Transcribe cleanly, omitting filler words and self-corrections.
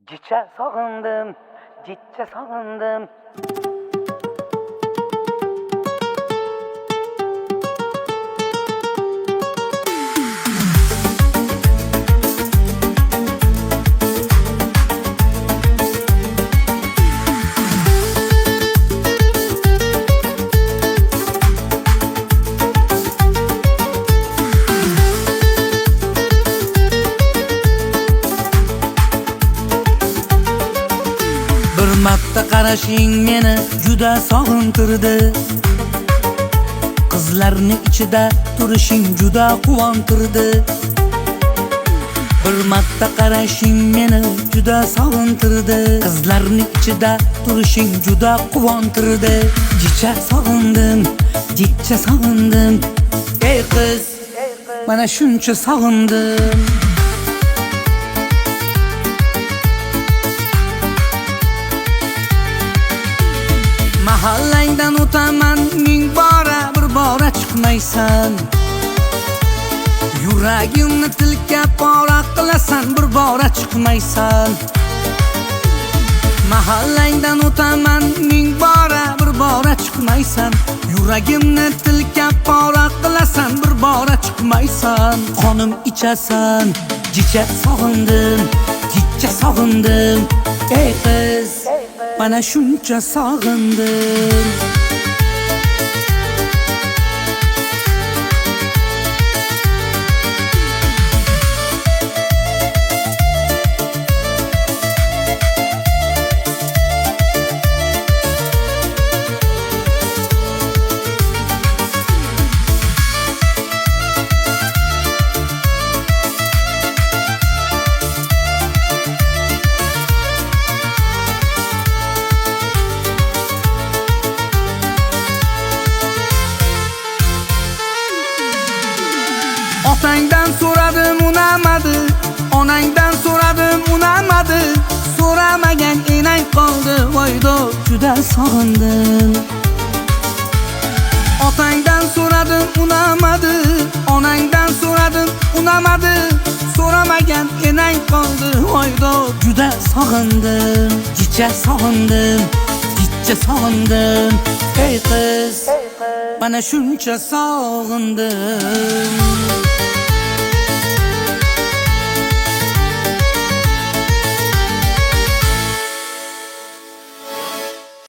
Ciçe sağındım, ciçe sağındım. Bir marta qarashing meni juda sog'intirdi. Qizlarning ichida turishing juda quvontirdi. Bir marta qarashing meni juda sog'intirdi. Qizlarning ichida turishing juda quvontirdi. Jicha sog'indim, jicha sog'indim. Ey qiz, mana shuncha sog'indim. Mahallangdan o'taman ming bora, bir bora chiqmaysan. Yuragimni tilka pora qilasan, bir bora chiqmaysan. Mahallangdan o'taman ming bora, bir bora chiqmaysan. Yuragimni tilka pora qilasan, bir bora chiqmaysan. Qonim ichasan, jicha sog'indim, jicha sog'indim. Ey qiz, mana shuncha sog'indim. Otangdan so'radim, unamadi. Onangdan so'radim, unamadi. So'ramagan enang qoldi, voydo, juda sog'indim. Otangdan so'radim, unamadi. Onangdan so'radim, unamadi. So'ramagan enang qoldi, voydo, juda sog'indim. Jicha sog'indim, jicha sog'indim. Ey qiz, mana shuncha sog'indim.